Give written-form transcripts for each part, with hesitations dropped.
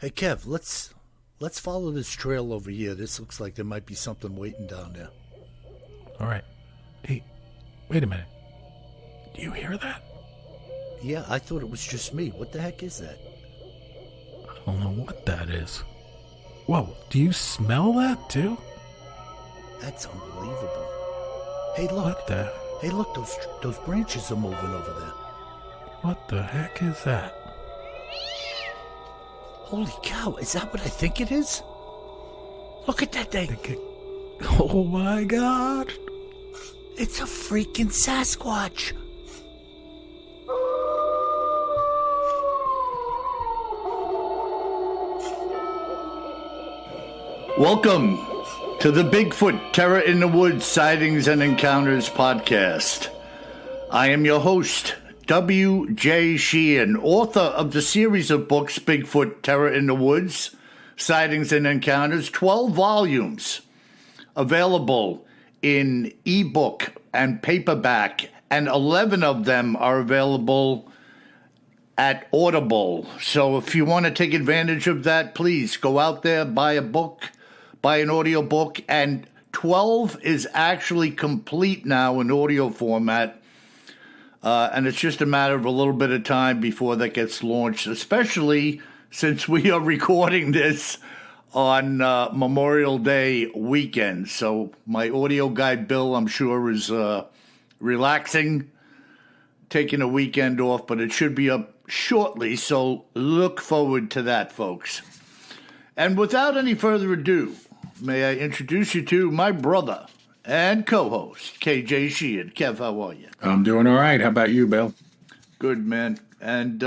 Hey Kev, let's follow this trail over here. This looks like there might be something waiting down there. All right. Hey, wait a minute. Do you hear that? Yeah, I thought it was just me. What the heck is that? I don't know what that is. Whoa, do you smell that too? That's unbelievable. Hey, look. What the? Hey, look, those branches are moving over there. What the heck is that? Holy cow, is that what I think it is? Look at that thing. Oh my God. It's a freaking Sasquatch. Welcome to the Bigfoot Terror in the Woods Sightings and Encounters podcast. I am your host, W.J. Sheehan, author of the series of books Bigfoot Terror in the Woods Sightings and Encounters, 12 volumes, available in ebook and paperback, and 11 of them are available at Audible. So if you want to take advantage of that, please go out there, buy a book, buy an audio book, and 12 is actually complete now in audio format. And it's just a matter of a little bit of time before that gets launched, especially since we are recording this on Memorial Day weekend. So my audio guy, Bill, I'm sure is relaxing, taking a weekend off, but it should be up shortly. So look forward to that, folks. And without any further ado, may I introduce you to my brother and co-host, KJ Sheehan. Kev, how are you? I'm doing all right. How about you, Bill? Good, man. And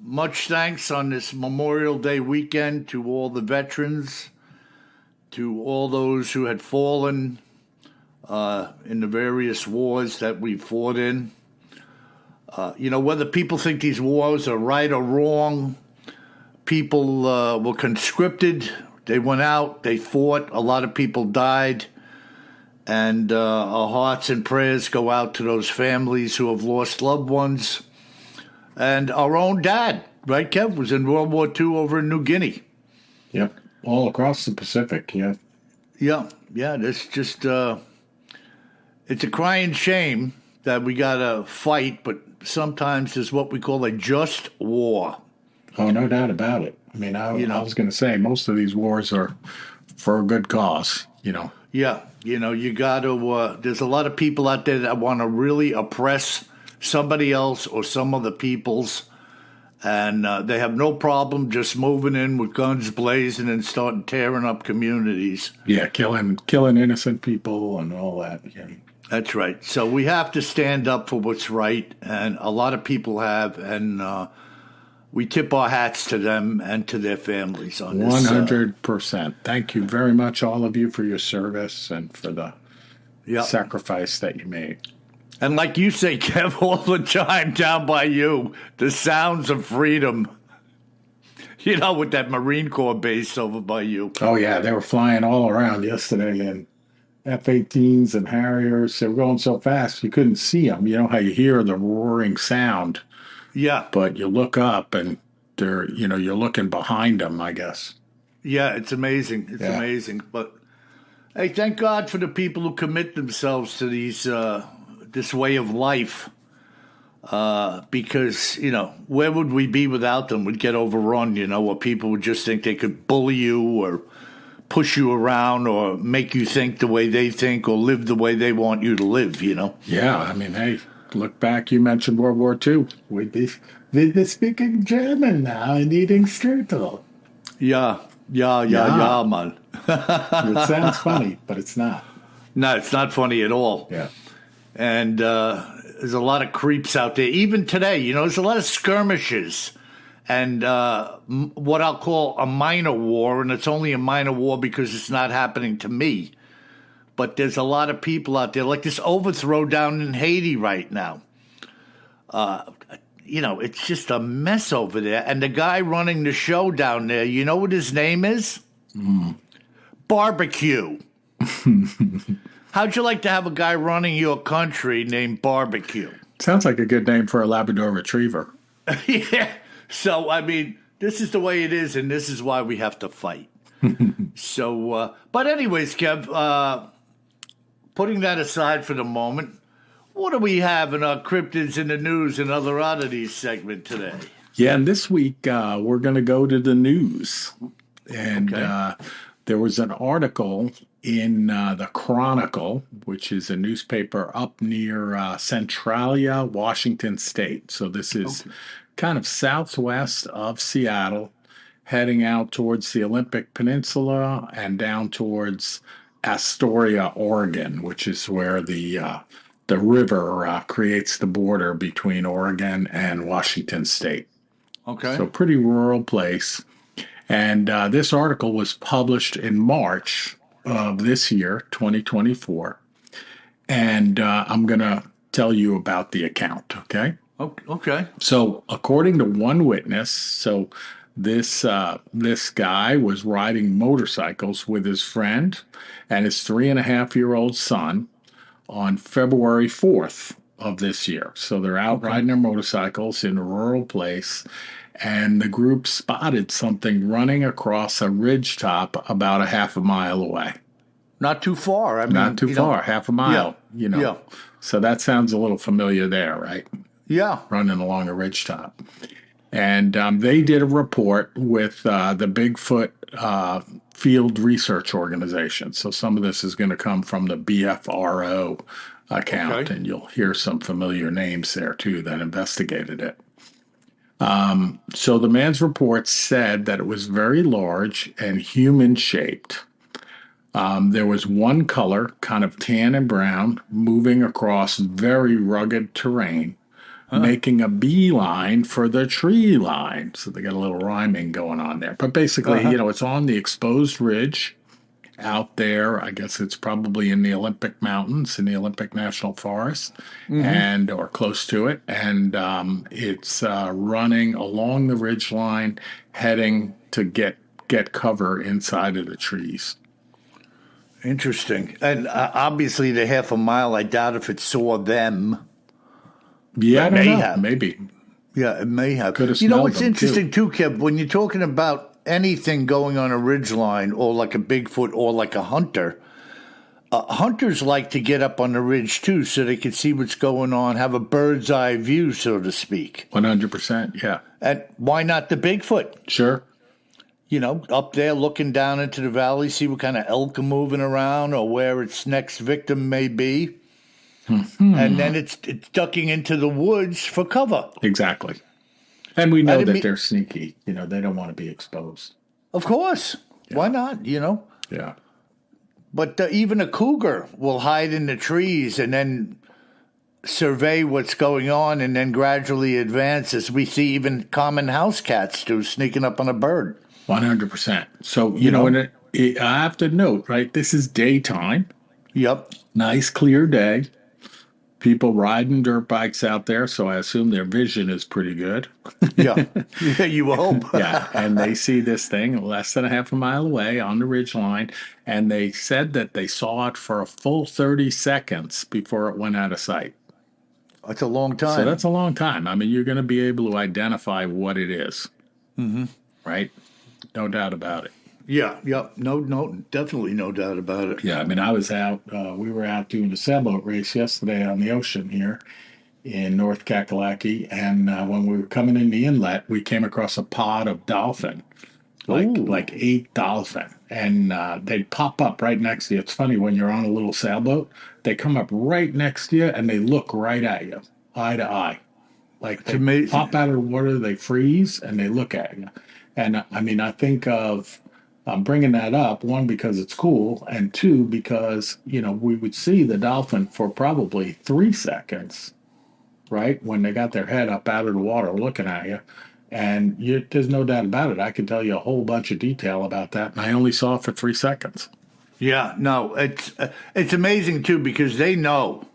much thanks on this Memorial Day weekend to all the veterans, to all those who had fallen in the various wars that we fought in. Whether people think these wars are right or wrong, people were conscripted. They went out, they fought, a lot of people died. And our hearts and prayers go out to those families who have lost loved ones. And our own dad, right, Kev, was in World War II over in New Guinea. Yep, all across the Pacific, yeah. Yeah, it's just, it's a crying shame that we got to fight, but sometimes there's what we call a just war. Oh, no doubt about it. I mean, I was going to say, most of these wars are for a good cause, Yeah, you got to, there's a lot of people out there that want to really oppress somebody else or some other peoples, and they have no problem just moving in with guns blazing and starting tearing up communities. Yeah, killing innocent people and all that. Yeah. That's right. So we have to stand up for what's right, and a lot of people have, and we tip our hats to them and to their families on this. 100%. Thank you very much, all of you, for your service and for the sacrifice that you made. And like you say, Kev, all the time down by you, the sounds of freedom. With that Marine Corps base over by you. Oh, yeah. They were flying all around yesterday, and F-18s and Harriers. They were going so fast you couldn't see them. You know how you hear the roaring sound. Yeah. But you look up and you're looking behind them, I guess. Yeah, it's amazing. It's amazing. But hey, thank God for the people who commit themselves to these this way of life. Because, where would we be without them? We'd get overrun, or people would just think they could bully you or push you around or make you think the way they think or live the way they want you to live, Yeah, I mean, hey. Look back, you mentioned World War II. We'd be speaking German now and eating strudel. Yeah, man. It sounds funny, but it's not. No, it's not funny at all. Yeah. And there's a lot of creeps out there. Even today, there's a lot of skirmishes and what I'll call a minor war, and it's only a minor war because it's not happening to me. But there's a lot of people out there, like this overthrow down in Haiti right now. It's just a mess over there. And the guy running the show down there, you know what his name is? Barbecue. How'd you like to have a guy running your country named Barbecue? Sounds like a good name for a Labrador Retriever. Yeah. So, I mean, this is the way it is, and this is why we have to fight. So, but anyways, Kev, putting that aside for the moment, what do we have in our cryptids in the news and other oddities segment today? Yeah, and this week we're going to go to the news. And there was an article in the Chronicle, which is a newspaper up near Centralia, Washington State. So this is kind of southwest of Seattle, heading out towards the Olympic Peninsula and down towards Astoria, Oregon, which is where the river creates the border between Oregon and Washington State. Okay. So pretty rural place. And this article was published in March of this year, 2024. And I'm going to tell you about the account, okay? Okay. So according to one witness, this guy was riding motorcycles with his friend and his 3.5-year-old son on February 4th of this year. So they're out riding their motorcycles in a rural place, and the group spotted something running across a ridgetop about a half a mile away. Not too far. I mean, not too far, half a mile, Yeah. So that sounds a little familiar there, right? Yeah. Running along a ridgetop. And they did a report with the Bigfoot Field Research Organization. So some of this is going to come from the BFRO account, and you'll hear some familiar names there, too, that investigated it. So the man's report said that it was very large and human-shaped. There was one color, kind of tan and brown, moving across very rugged terrain, making a beeline for the tree line. So they got a little rhyming going on there. But basically, it's on the exposed ridge out there. I guess it's probably in the Olympic Mountains, in the Olympic National Forest, or close to it. And it's running along the ridge line, heading to get cover inside of the trees. Interesting. And obviously, the half a mile, I doubt if it saw them. Yeah, I don't know. Have. Maybe. Yeah, it may have. Could have You know what's smelled them, interesting too, Kev? When you're talking about anything going on a ridgeline or like a Bigfoot or like a hunter, hunters like to get up on the ridge too so they can see what's going on, have a bird's eye view, so to speak. 100%, yeah. And why not the Bigfoot? Sure. Up there looking down into the valley, see what kind of elk are moving around or where its next victim may be. And then it's ducking into the woods for cover. Exactly. And we know that they're sneaky. They don't want to be exposed. Of course. Yeah. Why not, Yeah. But even a cougar will hide in the trees and then survey what's going on and then gradually advance, as we see even common house cats do, sneaking up on a bird. 100%. So, and I have to note, right, this is daytime. Yep. Nice, clear day. People riding dirt bikes out there, so I assume their vision is pretty good. Yeah, you hope. Yeah, and they see this thing less than a half a mile away on the ridge line, and they said that they saw it for a full 30 seconds before it went out of sight. That's a long time. So that's a long time. I mean, you're going to be able to identify what it is. Right? No doubt about it. Yeah, no, definitely no doubt about it. Yeah, I mean, I was out, we were out doing a sailboat race yesterday on the ocean here in North Kakalaki, and when we were coming in the inlet, we came across a pod of dolphin, like 8 dolphin, and they'd pop up right next to you. It's funny, when you're on a little sailboat, they come up right next to you, and they look right at you, eye to eye. Like, they pop out of the water, they freeze, and they look at you. And, I mean, I think I'm bringing that up, one, because it's cool, and two, because, we would see the dolphin for probably 3 seconds, right, when they got their head up out of the water looking at you. And there's no doubt about it. I can tell you a whole bunch of detail about that, and I only saw it for 3 seconds. Yeah, no, it's amazing, too, because they know.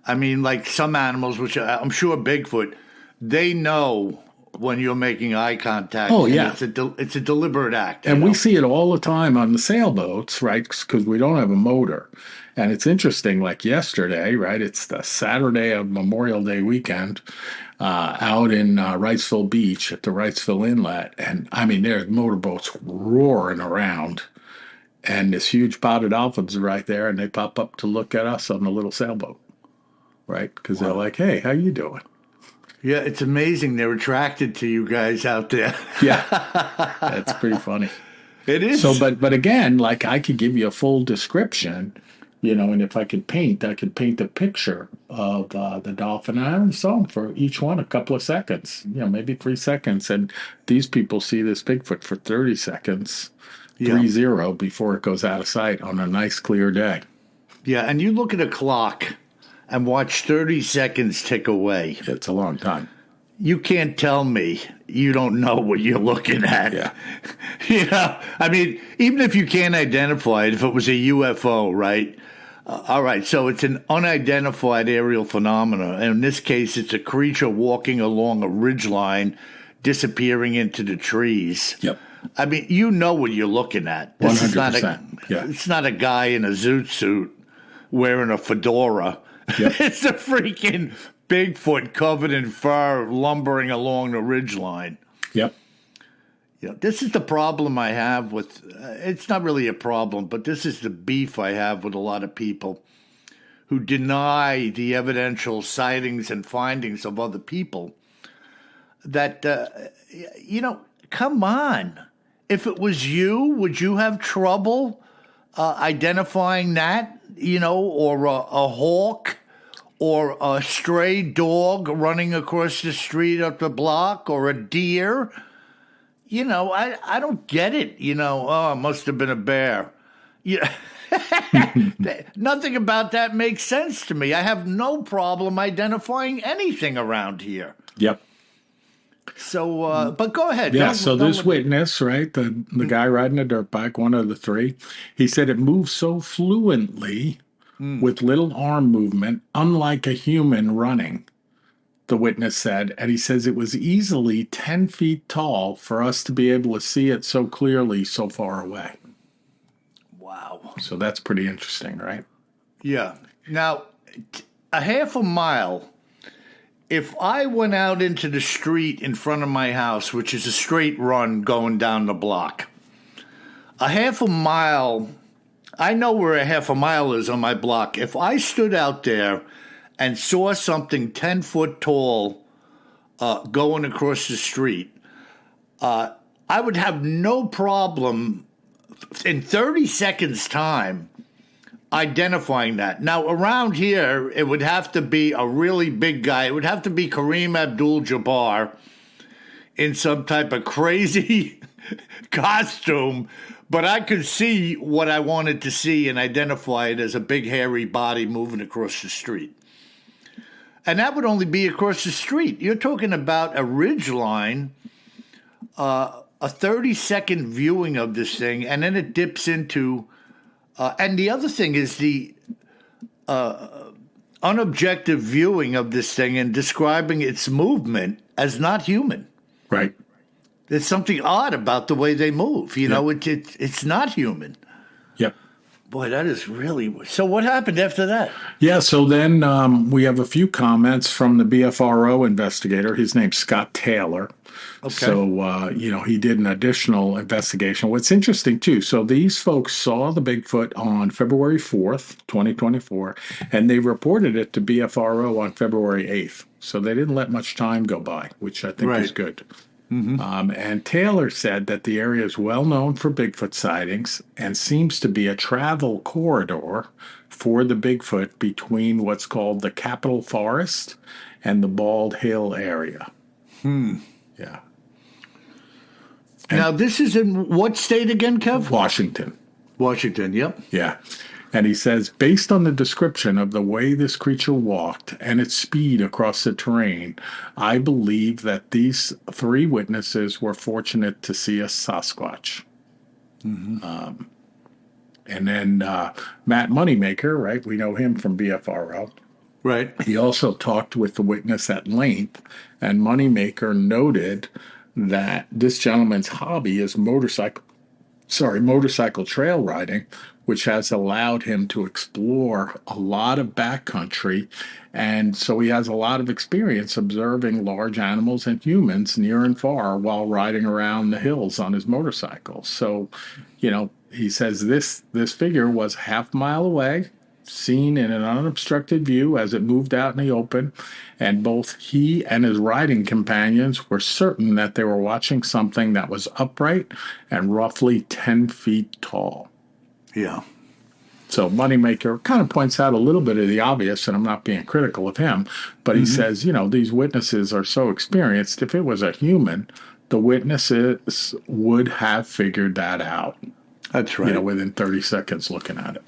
I mean, like some animals, which I'm sure Bigfoot, they know when you're making eye contact. Oh, and yeah. it's a deliberate act. And we see it all the time on the sailboats, right? Because we don't have a motor. And it's interesting, like yesterday, right? It's the Saturday of Memorial Day weekend out in Wrightsville Beach at the Wrightsville Inlet. And I mean, there's motorboats roaring around. And this huge spotted dolphins are right there, and they pop up to look at us on the little sailboat, right? Because they're like, hey, how you doing? Yeah, it's amazing. They're attracted to you guys out there. Yeah, that's pretty funny. It is. So, but again, like I could give you a full description, and if I could paint a picture of the dolphin. And I only saw them for each one a couple of seconds, maybe 3 seconds. And these people see this Bigfoot for 30 seconds, 30, before it goes out of sight on a nice clear day. Yeah, and you look at a clock and watch 30 seconds tick away. It's a long time. You can't tell me you don't know what you're looking at. Yeah. I mean, even if you can't identify it, if it was a UFO, right? All right, so it's an unidentified aerial phenomena. And in this case, it's a creature walking along a ridgeline, disappearing into the trees. Yep. I mean, you know what you're looking at. This 100%. It's not a guy in a zoot suit wearing a fedora. Yep. It's a freaking Bigfoot covered in fur lumbering along the ridgeline. Yep. This is the problem I have with, it's not really a problem, but this is the beef I have with a lot of people who deny the evidential sightings and findings of other people. That, come on. If it was you, would you have trouble identifying that, or a hawk or a stray dog running across the street up the block or a deer? I don't get it. It must have been a bear. Nothing about that makes sense to me. I have no problem identifying anything around here. Yep. So, but go ahead. Yeah, this witness, right, the guy riding a dirt bike, one of the three, he said it moves so fluently with little arm movement, unlike a human running, the witness said. And he says it was easily 10 feet tall for us to be able to see it so clearly so far away. Wow. So that's pretty interesting, right? Yeah. Now, a half a mile, if I went out into the street in front of my house, which is a straight run going down the block, a half a mile, I know where a half a mile is on my block. If I stood out there and saw something 10 foot tall going across the street, I would have no problem in 30 seconds' time identifying that. Now, around here, it would have to be a really big guy. It would have to be Kareem Abdul-Jabbar in some type of crazy costume, but I could see what I wanted to see and identify it as a big, hairy body moving across the street. And that would only be across the street. You're talking about a ridge line, a 30-second viewing of this thing, and then it dips into... and the other thing is the unobjective viewing of this thing and describing its movement as not human. Right. There's something odd about the way they move. It's not human. Yep. Boy, that is really... So what happened after that? Yeah, so then we have a few comments from the BFRO investigator. His name's Scott Taylor. Okay. So, he did an additional investigation. What's interesting, too, so these folks saw the Bigfoot on February 4th, 2024, and they reported it to BFRO on February 8th. So they didn't let much time go by, which I think is good. Mm-hmm. And Taylor said that the area is well known for Bigfoot sightings and seems to be a travel corridor for the Bigfoot between what's called the Capitol Forest and the Bald Hill area. Yeah. Now, this is in what state again, Kev? Washington. Washington, yep. Yeah. And he says, based on the description of the way this creature walked and its speed across the terrain, I believe that these three witnesses were fortunate to see a Sasquatch. Mm-hmm. And then Matt Moneymaker, right? We know him from BFRO. Right. He also talked with the witness at length, and Moneymaker noted that this gentleman's hobby is motorcycle trail riding, which has allowed him to explore a lot of backcountry. And so he has a lot of experience observing large animals and humans near and far while riding around the hills on his motorcycle. So, he says this figure was half a mile away, seen in an unobstructed view as it moved out in the open, and both he and his riding companions were certain that they were watching something that was upright and roughly 10 feet tall. Yeah. So Moneymaker kind of points out a little bit of the obvious, and I'm not being critical of him, but he says, these witnesses are so experienced. If it was a human, the witnesses would have figured that out. That's right. Within 30 seconds looking at it.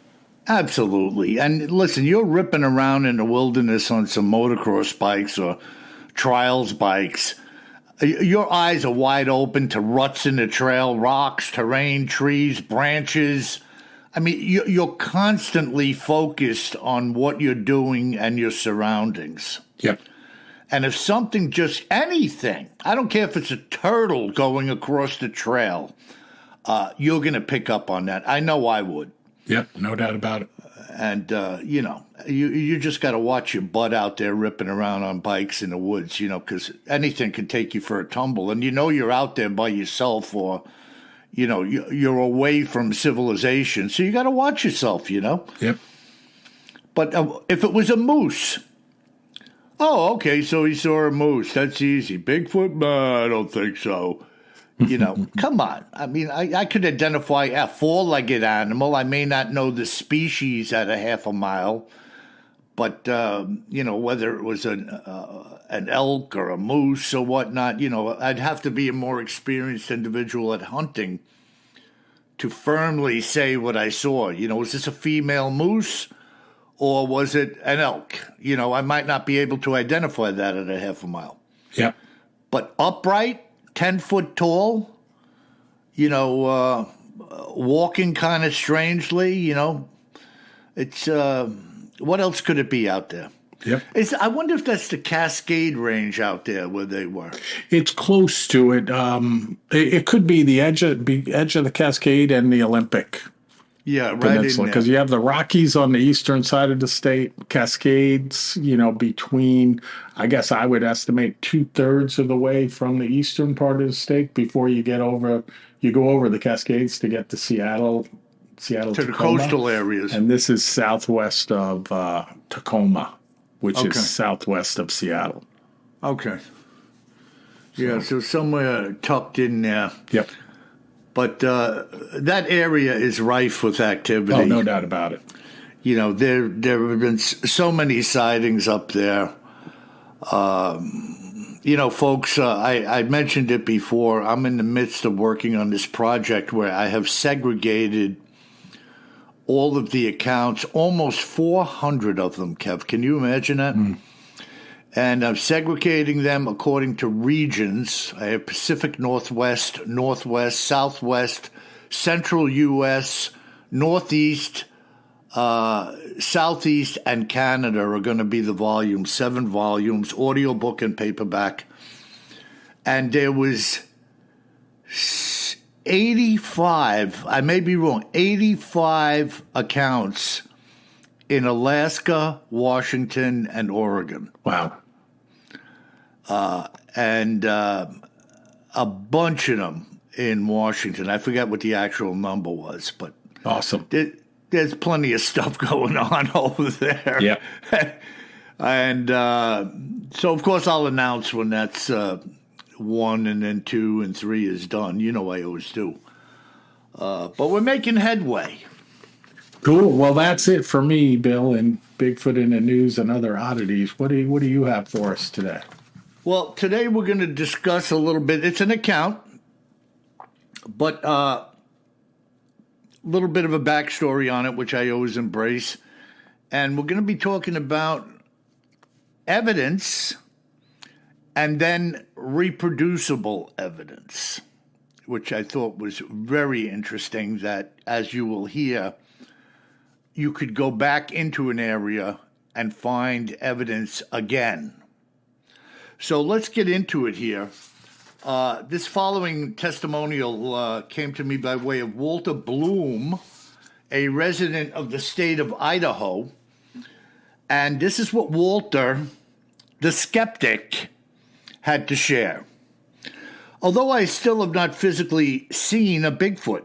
Absolutely. And listen, you're ripping around in the wilderness on some motocross bikes or trials bikes. Your eyes are wide open to ruts in the trail, rocks, terrain, trees, branches. I mean, you're constantly focused on what you're doing and your surroundings. Yep. And if something, just anything, I don't care if it's a turtle going across the trail, you're going to pick up on that. I know I would. Yep, no doubt about it. And, you just got to watch your butt out there ripping around on bikes in the woods, because anything can take you for a tumble. And you're out there by yourself or, you're away from civilization. So you got to watch yourself, Yep. But if it was a moose, oh, okay, so he saw a moose. That's easy. Bigfoot? I don't think so. Come on. I mean, I could identify a four-legged animal. I may not know the species at a half a mile, but, whether it was an elk or a moose or whatnot, I'd have to be a more experienced individual at hunting to firmly say what I saw. Was this a female moose or was it an elk? I might not be able to identify that at a half a mile. Yep. But upright, 10 foot tall, walking kind of strangely, it's, what else could it be out there? Yep. I wonder if that's the Cascade Range out there where they were. It's close to it. It could be the edge of the Cascade and the Olympic Peninsula, because you have the Rockies on the eastern side of the state, Cascades, between, I guess I would estimate 2/3 of the way from the eastern part of the state before you go over the Cascades to get to Seattle, to Tacoma, the coastal areas. And this is southwest of Tacoma, which is southwest of Seattle. Okay. Yeah, so somewhere tucked in there. Yep. But that area is rife with activity. Oh, no doubt about it. There have been so many sightings up there. Folks, I mentioned it before. I'm in the midst of working on this project where I have segregated all of the accounts, almost 400 of them, Kev. Can you imagine that? And I'm segregating them according to regions. I have Pacific Northwest, Northwest, Southwest, Central U.S., Northeast, Southeast, and Canada are going to be the volumes, 7 volumes, audiobook and paperback. And there was 85, I may be wrong, 85 accounts in Alaska, Washington, and Oregon. Wow. And a bunch of them in Washington. I forget what the actual number was, but awesome. There's plenty of stuff going on over there. Yeah. And so, of course, I'll announce when that's 1 and then 2 and 3 is done. I always do. But we're making headway. Cool. Well, that's it for me, Bill, and Bigfoot in the news and other oddities. What do you have for us today? Well, today we're going to discuss a little bit. It's an account, but a little bit of a backstory on it, which I always embrace. And we're going to be talking about evidence and then reproducible evidence, which I thought was very interesting, that, as you will hear, you could go back into an area and find evidence again. So let's get into it here. This following testimonial came to me by way of Walter Bloom, a resident of the state of Idaho. And this is what Walter, the Skeptic, had to share. Although I still have not physically seen a Bigfoot,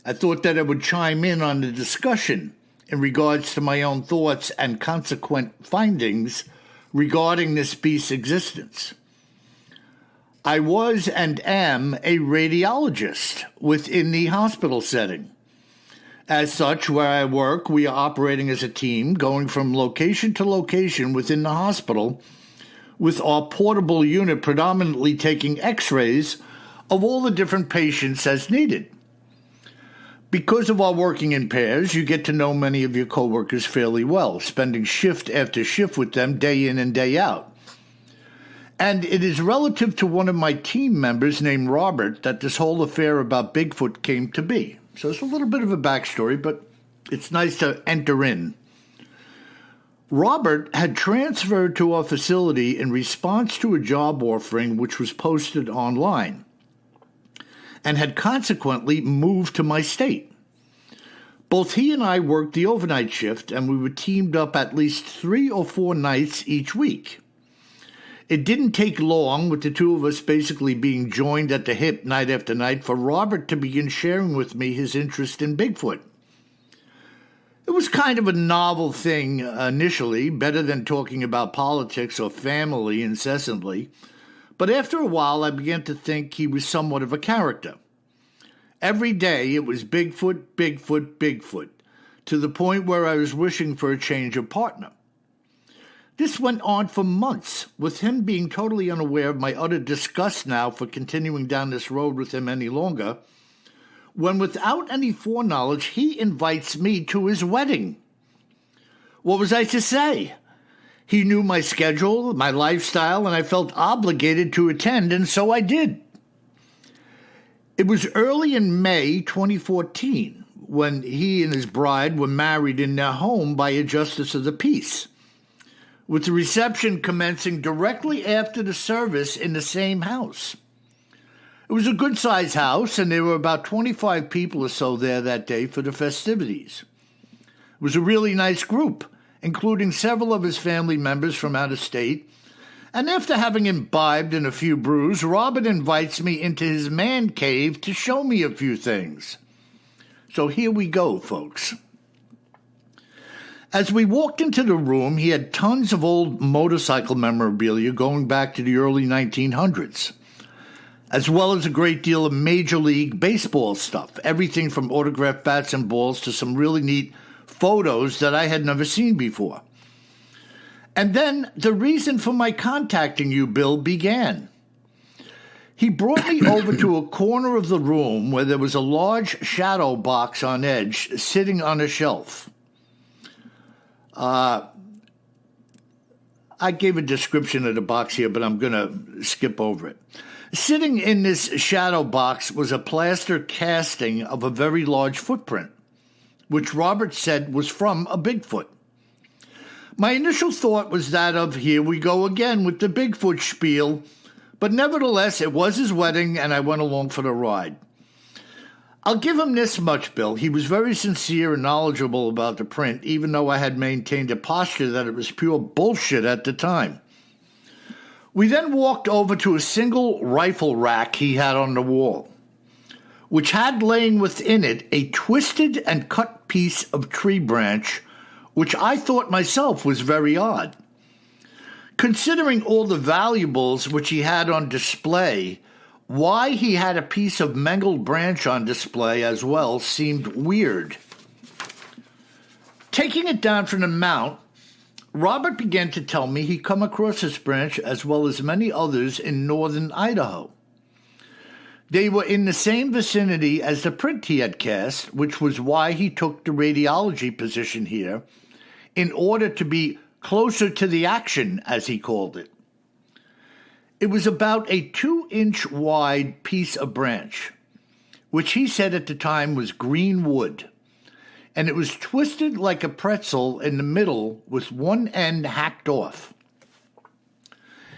I thought that I would chime in on the discussion in regards to my own thoughts and consequent findings regarding this beast's existence. I was and am a radiologist within the hospital setting. As such, where I work, we are operating as a team, going from location to location within the hospital, with our portable unit predominantly taking x-rays of all the different patients as needed. Because of our working in pairs, you get to know many of your coworkers fairly well, spending shift after shift with them day in and day out. And it is relative to one of my team members named Robert that this whole affair about Bigfoot came to be. So it's a little bit of a backstory, but it's nice to enter in. Robert had transferred to our facility in response to a job offering which was posted online, and had consequently moved to my state. Both he and I worked the overnight shift, and we were teamed up at least 3 or 4 nights each week. It didn't take long, with the two of us basically being joined at the hip night after night, for Robert to begin sharing with me his interest in Bigfoot. It was kind of a novel thing initially, better than talking about politics or family incessantly, but after a while I began to think he was somewhat of a character. Every day it was Bigfoot, Bigfoot, Bigfoot, to the point where I was wishing for a change of partner. This went on for months, with him being totally unaware of my utter disgust now for continuing down this road with him any longer, when without any foreknowledge he invites me to his wedding. What was I to say? He knew my schedule, my lifestyle, and I felt obligated to attend, and so I did. It was early in May 2014 when he and his bride were married in their home by a justice of the peace, with the reception commencing directly after the service in the same house. It was a good-sized house, and there were about 25 people or so there that day for the festivities. It was a really nice group, including several of his family members from out of state, and after having imbibed in a few brews, Robert invites me into his man cave to show me a few things. So here we go, folks. As we walked into the room, he had tons of old motorcycle memorabilia going back to the early 1900s, as well as a great deal of Major League Baseball stuff, everything from autographed bats and balls to some really neat photos that I had never seen before. And then the reason for my contacting you, Bill, began. He brought me over to a corner of the room where there was a large shadow box on edge sitting on a shelf. I gave a description of the box here, but I'm going to skip over it. Sitting in this shadow box was a plaster casting of a very large footprint, which Robert said was from a Bigfoot. My initial thought was that of, here we go again with the Bigfoot spiel, but nevertheless, it was his wedding, and I went along for the ride. I'll give him this much, Bill. He was very sincere and knowledgeable about the print, even though I had maintained a posture that it was pure bullshit at the time. We then walked over to a single rifle rack he had on the wall, which had laying within it a twisted and cut piece of tree branch, which I thought myself was very odd. Considering all the valuables which he had on display, why he had a piece of mangled branch on display as well seemed weird. Taking it down from the mount, Robert began to tell me he'd come across this branch as well as many others in northern Idaho. They were in the same vicinity as the print he had cast, which was why he took the radiology position here, in order to be closer to the action, as he called it. It was about a 2-inch wide piece of branch, which he said at the time was green wood. and it was twisted like a pretzel in the middle with one end hacked off.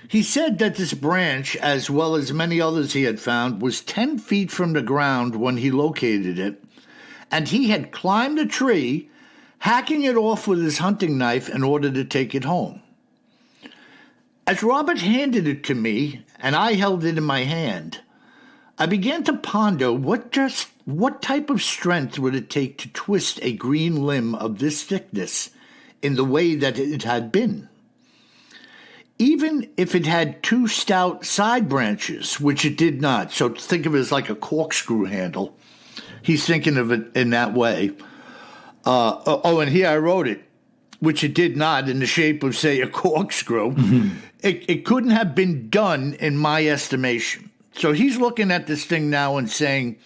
He said that this branch, as well as many others he had found, was 10 feet from the ground when he located it, and he had climbed a tree, hacking it off with his hunting knife in order to take it home. As Robert handed it to me, and I held it in my hand, I began to ponder what type of strength would it take to twist a green limb of this thickness in the way that it had been. Even if it had 2 stout side branches, which it did not, so think of it as like a corkscrew handle. He's thinking of it in that way. And here I wrote it, which it did not, in the shape of, say, a corkscrew. Mm-hmm. It couldn't have been done in my estimation. So he's looking at this thing now and saying,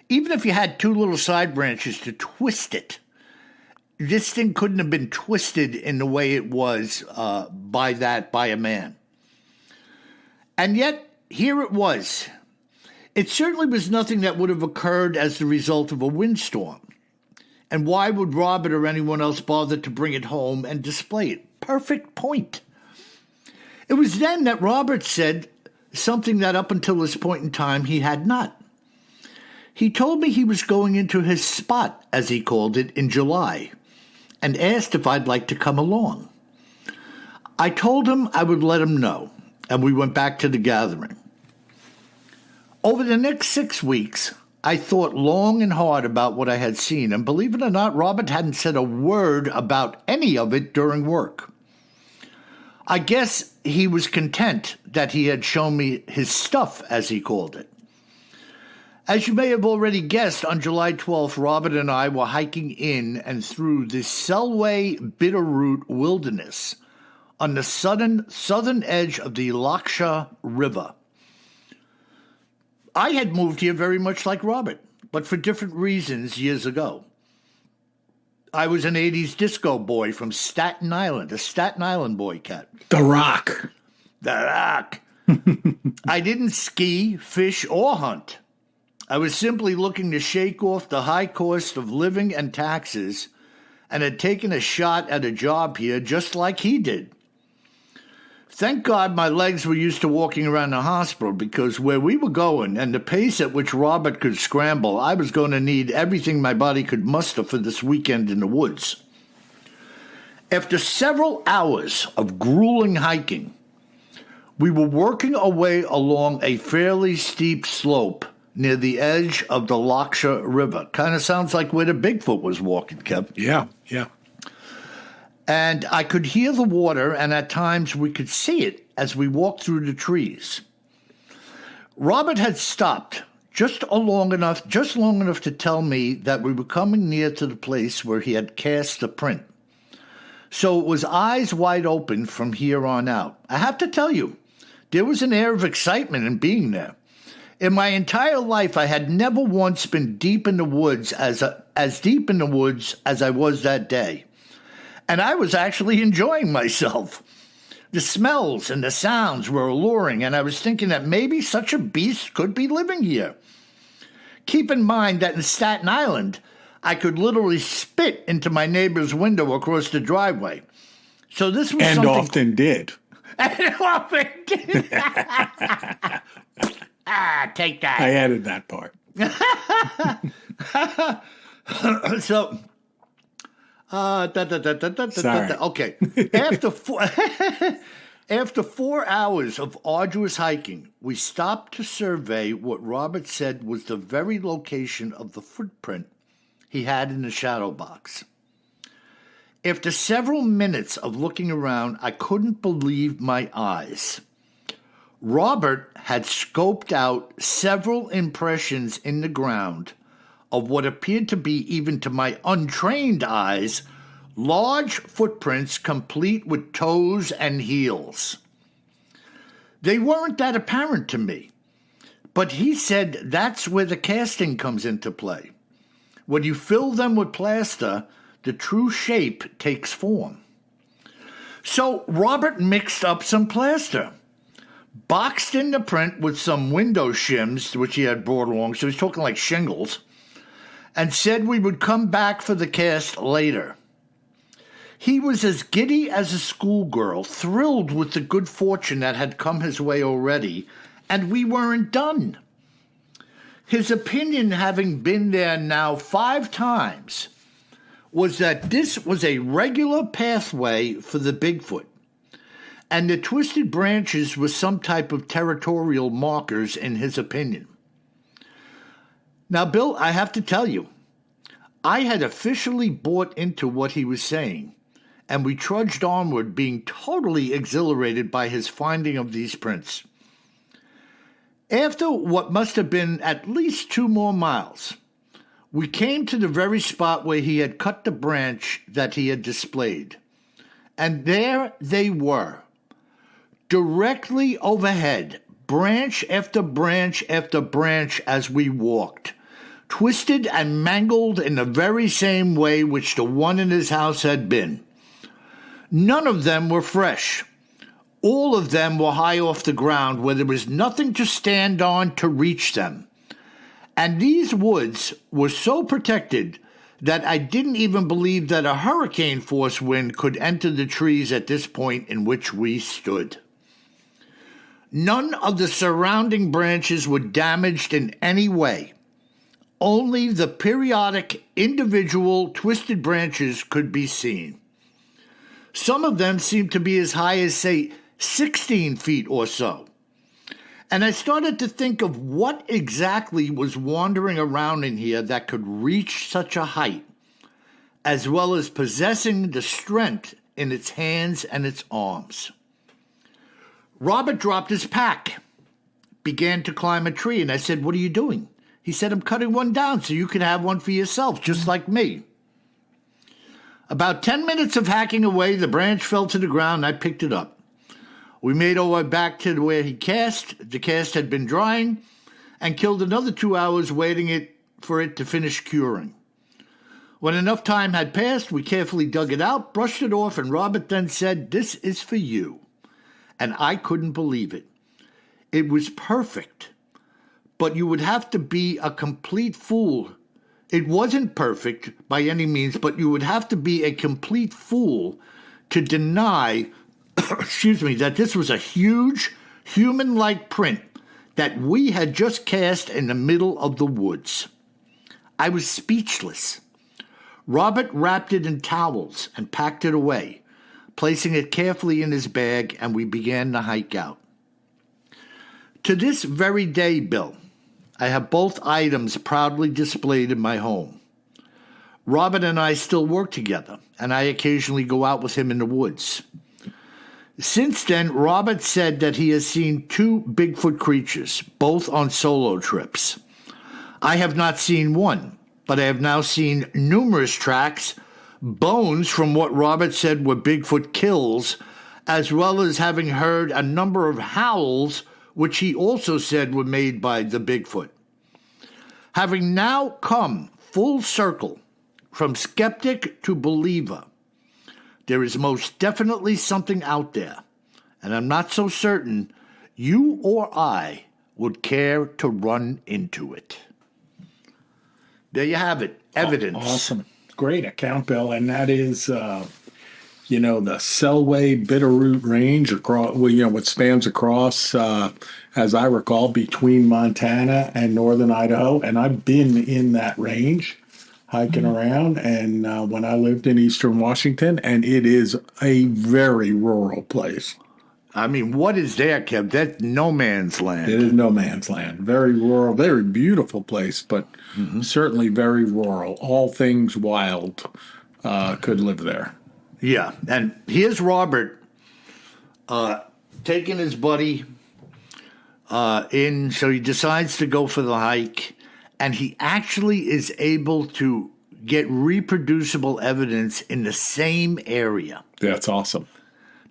even if you had 2 little side branches to twist it, this thing couldn't have been twisted in the way it was by a man. And yet, here it was. It certainly was nothing that would have occurred as the result of a windstorm. And why would Robert or anyone else bother to bring it home and display it? Perfect point. It was then that Robert said something that up until this point in time he had not. He told me he was going into his spot, as he called it, in July, and asked if I'd like to come along. I told him I would let him know, and we went back to the gathering. Over the next 6 weeks, I thought long and hard about what I had seen, and believe it or not, Robert hadn't said a word about any of it during work. I guess he was content that he had shown me his stuff, as he called it. As you may have already guessed, on July 12th, Robert and I were hiking in and through the Selway Bitterroot Wilderness on the southern edge of the Laksha River. I had moved here very much like Robert, but for different reasons years ago. I was an 80s disco boy from Staten Island, a Staten Island boy cat. The Rock. The Rock. I didn't ski, fish, or hunt. I was simply looking to shake off the high cost of living and taxes and had taken a shot at a job here just like he did. Thank God my legs were used to walking around the hospital because where we were going and the pace at which Robert could scramble, I was going to need everything my body could muster for this weekend in the woods. After several hours of grueling hiking, we were working our way along a fairly steep slope near the edge of the Laksha River. Kind of sounds like where the Bigfoot was walking, Kev. Yeah. And I could hear the water, and at times we could see it as we walked through the trees. Robert had stopped just long enough to tell me that we were coming near to the place where he had cast the print. So it was eyes wide open from here on out. I have to tell you, there was an air of excitement in being there. In my entire life, I had never once been deep in the woods as deep in the woods as I was that day. And I was actually enjoying myself. The smells and the sounds were alluring, and I was thinking that maybe such a beast could be living here. Keep in mind that in Staten Island, I could literally spit into my neighbor's window across the driveway. So this was and something... often did. And often did. Take that. I added that part. So... Okay. After 4 hours of arduous hiking, we stopped to survey what Robert said was the very location of the footprint he had in the shadow box. After several minutes of looking around, I couldn't believe my eyes. Robert had scoped out several impressions in the ground of what appeared to be, even to my untrained eyes, large footprints complete with toes and heels. They weren't that apparent to me, but he said that's where the casting comes into play. When you fill them with plaster, the true shape takes form. So Robert mixed up some plaster, boxed in the print with some window shims, which he had brought along, so he's talking like shingles, and said we would come back for the cast later. He was as giddy as a schoolgirl, thrilled with the good fortune that had come his way already, and we weren't done. His opinion, having been there now 5 times, was that this was a regular pathway for the Bigfoot, and the twisted branches were some type of territorial markers in his opinion. Now, Bill, I have to tell you, I had officially bought into what he was saying, and we trudged onward, being totally exhilarated by his finding of these prints. After what must have been at least 2 more miles, we came to the very spot where he had cut the branch that he had displayed. And there they were, directly overhead, branch after branch after branch as we walked, twisted and mangled in the very same way which the one in his house had been. None of them were fresh. All of them were high off the ground where there was nothing to stand on to reach them. And these woods were so protected that I didn't even believe that a hurricane-force wind could enter the trees at this point in which we stood. None of the surrounding branches were damaged in any way. Only the periodic, individual, twisted branches could be seen. Some of them seemed to be as high as, say, 16 feet or so. And I started to think of what exactly was wandering around in here that could reach such a height, as well as possessing the strength in its hands and its arms. Robert dropped his pack, began to climb a tree, and I said, "What are you doing?" He said, "I'm cutting one down so you can have one for yourself, just like me." About 10 minutes of hacking away, the branch fell to the ground, and I picked it up. We made our way back to where he cast. The cast had been drying, and killed another 2 hours waiting for it to finish curing. When enough time had passed, we carefully dug it out, brushed it off, and Robert then said, "This is for you." And I couldn't believe it. It was perfect, but you would have to be a complete fool. It wasn't perfect by any means, but you would have to be a complete fool to deny, that this was a huge, human-like print that we had just cast in the middle of the woods. I was speechless. Robert wrapped it in towels and packed it away, placing it carefully in his bag, and we began to hike out. To this very day, Bill, I have both items proudly displayed in my home. Robert and I still work together, and I occasionally go out with him in the woods. Since then, Robert said that he has seen 2 Bigfoot creatures, both on solo trips. I have not seen one, but I have now seen numerous tracks, bones from what Robert said were Bigfoot kills, as well as having heard a number of howls, which he also said were made by the Bigfoot. Having now come full circle from skeptic to believer, there is most definitely something out there, and I'm not so certain you or I would care to run into it. There you have it, evidence. Awesome. Great account, Bill. And that is, the Selway Bitterroot Range, across, what spans across, as I recall, between Montana and northern Idaho. And I've been in that range hiking around, and when I lived in eastern Washington, and it is a very rural place. I mean, what is there, Kev? That's no man's land. It is no man's land. Very rural, very beautiful place, but certainly very rural. All things wild could live there. Yeah, and here's Robert taking his buddy in, so he decides to go for the hike, and he actually is able to get reproducible evidence in the same area. That's awesome.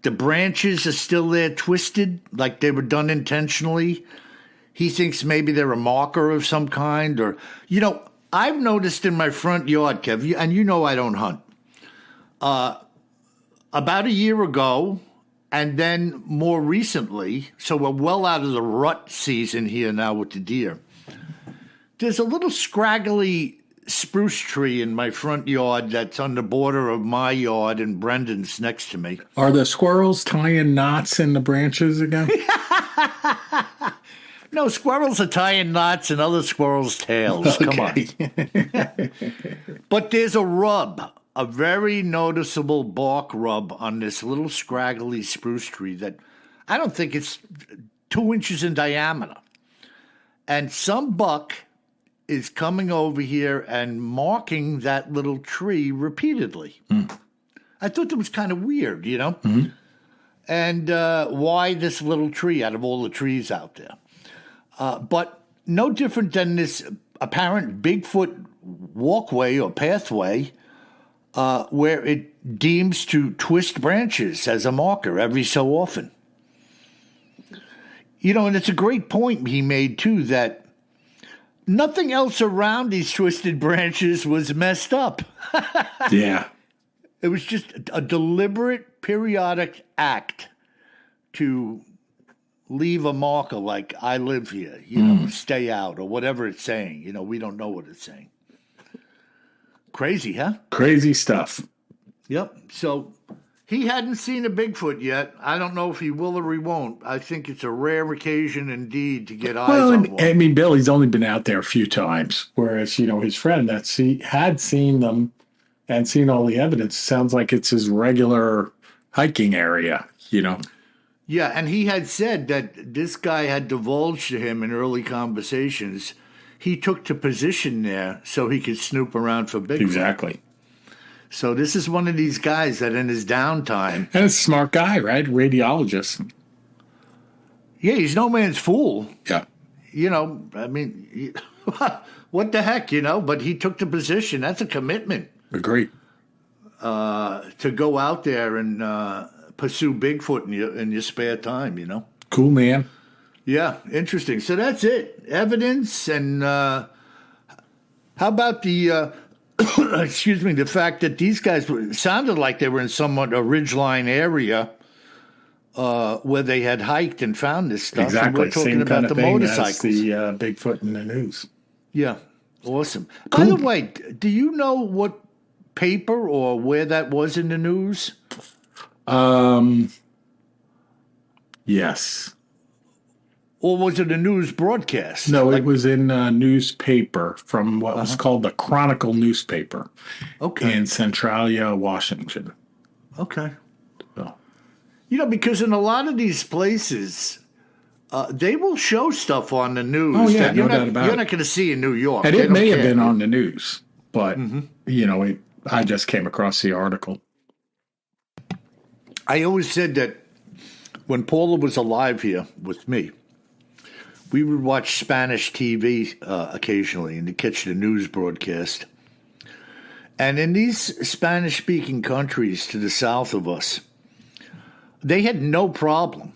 The branches are still there, twisted, like they were done intentionally. He thinks maybe they're a marker of some kind, or, I've noticed in my front yard, Kev, and I don't hunt. About a year ago, and then more recently, so we're well out of the rut season here now with the deer, there's a little scraggly spruce tree in my front yard that's on the border of my yard and Brendan's next to me. Are the squirrels tying knots in the branches again? No, squirrels are tying knots in other squirrels' tails. Come on. But there's a rub, a very noticeable bark rub on this little scraggly spruce tree that I don't think it's 2 inches in diameter. And some buck is coming over here and marking that little tree repeatedly. I thought that was kind of weird, you know? Mm-hmm. And why this little tree out of all the trees out there? But no different than this apparent Bigfoot walkway or pathway where it deems to twist branches as a marker every so often. You know, and it's a great point he made, too, that nothing else around these twisted branches was messed up. Yeah. It was just a deliberate, periodic act to leave a marker like, I live here, you know, stay out, or whatever it's saying. You know, we don't know what it's saying. Crazy, huh? Crazy stuff. Yep. So he hadn't seen a Bigfoot yet. I don't know if he will or he won't. I think it's a rare occasion indeed to get eyes on one. I mean, Billy's only been out there a few times, whereas, you know, his friend had seen them and seen all the evidence. Sounds like it's his regular hiking area, you know. Yeah, and he had said that this guy had divulged to him in early conversations he took to position there so he could snoop around for Bigfoot. Exactly. So this is one of these guys that in his downtime... And it's a smart guy, right? Radiologist. Yeah, he's no man's fool. Yeah. You know, I mean, what the heck, you know? But he took the position. That's a commitment. Agreed. To go out there and pursue Bigfoot in your spare time, you know? Cool, man. Yeah, interesting. So that's it. Evidence and how about the... excuse me, the fact that these guys sounded like they were in somewhat a ridgeline area where they had hiked and found this stuff. Exactly. And we're talking Same about kind of the thing motorcycles. as the Bigfoot in the news. Yeah, awesome. Cool. By the way, do you know what paper or where that was in the news? Yes. Or was it a news broadcast? No, it was in a newspaper from what was called the Chronicle newspaper in Centralia, Washington. Okay. So. You know, because in a lot of these places, they will show stuff on the news. Oh, yeah, that no doubt about it. You're not going to see in New York. And it may have been on the news, but, you know, I just came across the article. I always said that when Paula was alive here with me, we would watch Spanish TV occasionally and to catch the news broadcast. And in these Spanish-speaking countries to the south of us, they had no problem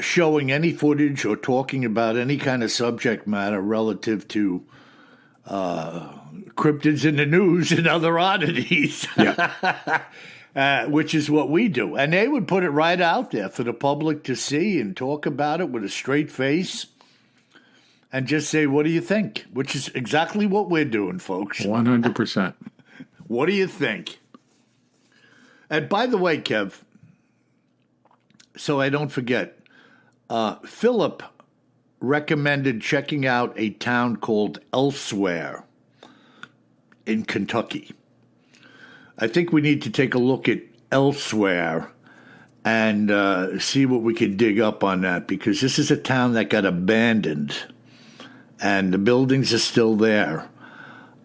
showing any footage or talking about any kind of subject matter relative to cryptids in the news and other oddities. Yeah. Which is what we do. And they would put it right out there for the public to see and talk about it with a straight face and just say, what do you think? Which is exactly what we're doing, folks. 100%. What do you think? And by the way, Kev, so I don't forget, Philip recommended checking out a town called Elsewhere in Kentucky. I think we need to take a look at Elsewhere and see what we can dig up on that, because this is a town that got abandoned and the buildings are still there.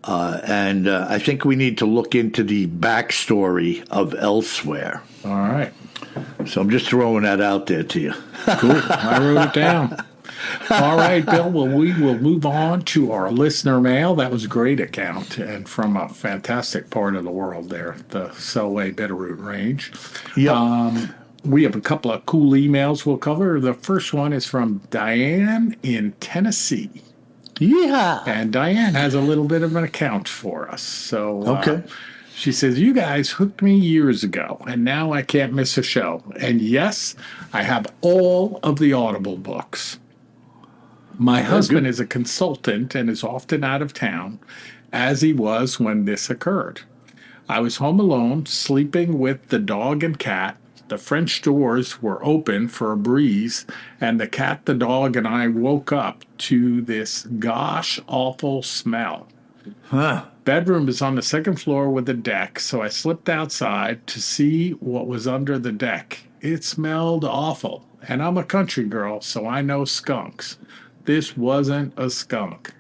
And I think we need to look into the backstory of Elsewhere. All right. So I'm just throwing that out there to you. Cool. I wrote it down. All right, Bill. Well, we will move on to our listener mail. That was a great account and from a fantastic part of the world there, the Selway Bitterroot Range. Yep. We have a couple of cool emails we'll cover. The first one is from Diane in Tennessee. Yeah. And Diane has a little bit of an account for us. So okay. She says, you guys hooked me years ago, and now I can't miss a show. And yes, I have all of the Audible books. My husband is a consultant and is often out of town, as he was when this occurred. I was home alone, sleeping with the dog and cat. The French doors were open for a breeze, and the cat, the dog, and I woke up to this gosh awful smell. Bedroom is on the second floor with a deck, so I slipped outside to see what was under the deck. It smelled awful, and I'm a country girl, so I know skunks. This wasn't a skunk.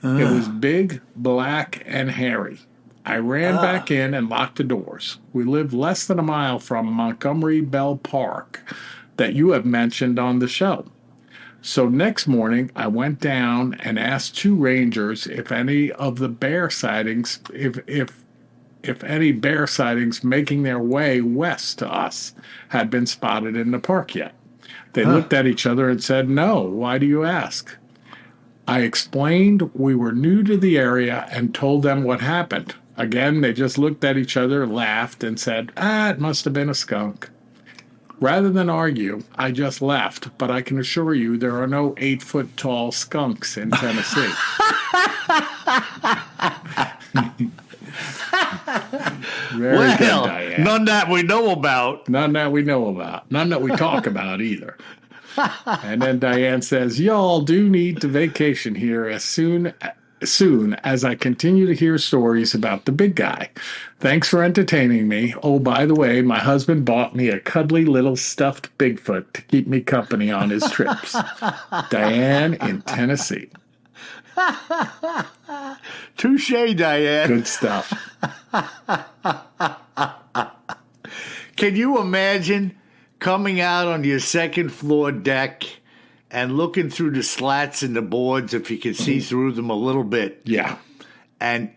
It was big, black, and hairy. I ran back in and locked the doors. We live less than a mile from Montgomery Bell Park that you have mentioned on the show. So next morning, I went down and asked 2 rangers if any of the bear sightings, if any bear sightings making their way west to us had been spotted in the park yet. They looked at each other and said, "No, why do you ask?" I explained we were new to the area and told them what happened. Again, they just looked at each other, laughed, and said, it must have been a skunk. Rather than argue, I just left, but I can assure you there are no 8-foot-tall skunks in Tennessee. Very good, Diane. None that we know about. None that we know about. None that we talk about either. And then Diane says, y'all do need to vacation here as soon as I continue to hear stories about the big guy. Thanks for entertaining me. Oh, by the way, my husband bought me a cuddly little stuffed Bigfoot to keep me company on his trips. Diane in Tennessee. Touche, Diane. Good stuff. Can you imagine coming out on your second floor deck and looking through the slats in the boards, if you can see through them a little bit? Yeah. And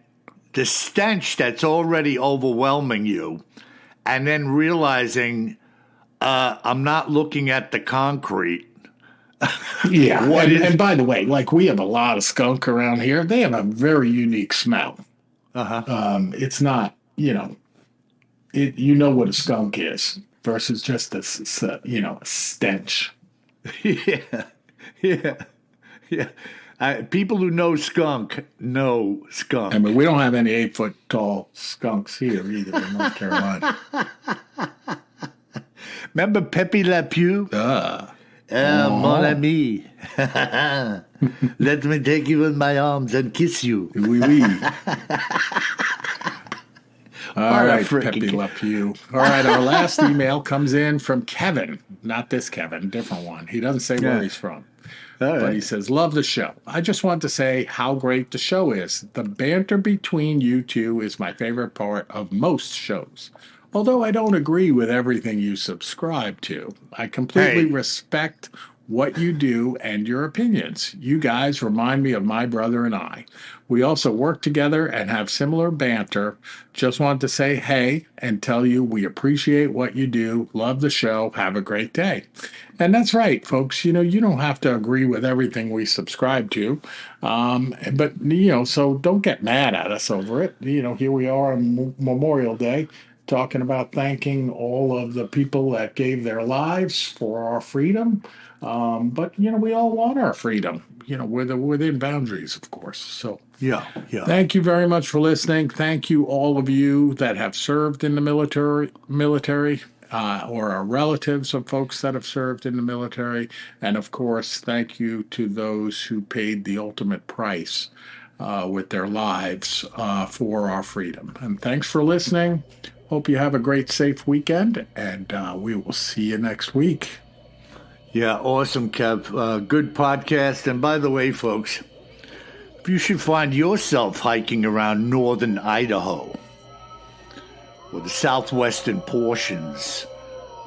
the stench that's already overwhelming you, and then realizing I'm not looking at the concrete. Yeah. And by the way, like, we have a lot of skunk around here. They have a very unique smell. It's not, you know what a skunk is versus just a stench. Yeah. People who know skunk know skunk. I mean, we don't have any 8-foot-tall skunks here either in North Carolina. Remember Pepe Le Pew? Mon ami. Let me take you in my arms and kiss you. Oui, oui. All right, Pepe Le Pew. All right, our last email comes in from Kevin. Not this Kevin, different one. He doesn't say where he's from. But he says, love the show. I just want to say how great the show is. The banter between you two is my favorite part of most shows. Although I don't agree with everything you subscribe to, I completely respect what you do and your opinions. You guys remind me of my brother and I. We also work together and have similar banter. Just want to say hey and tell you we appreciate what you do. Love the show. Have a great day. And that's right, folks. You don't have to agree with everything we subscribe to. But so don't get mad at us over it. Here we are on Memorial Day, talking about thanking all of the people that gave their lives for our freedom. But we all want our freedom, within boundaries, of course. So yeah. Thank you very much for listening. Thank you, all of you that have served in the military, or are relatives of folks that have served in the military. And of course, thank you to those who paid the ultimate price with their lives for our freedom. And thanks for listening. Hope you have a great, safe weekend, and we will see you next week. Yeah, awesome, Kev. Good podcast. And by the way, folks, if you should find yourself hiking around northern Idaho or the southwestern portions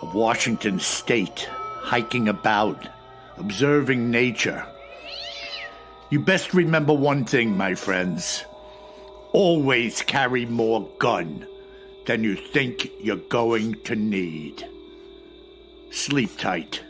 of Washington State, hiking about, observing nature, you best remember one thing, my friends. Always carry more gun than you think you're going to need. Sleep tight.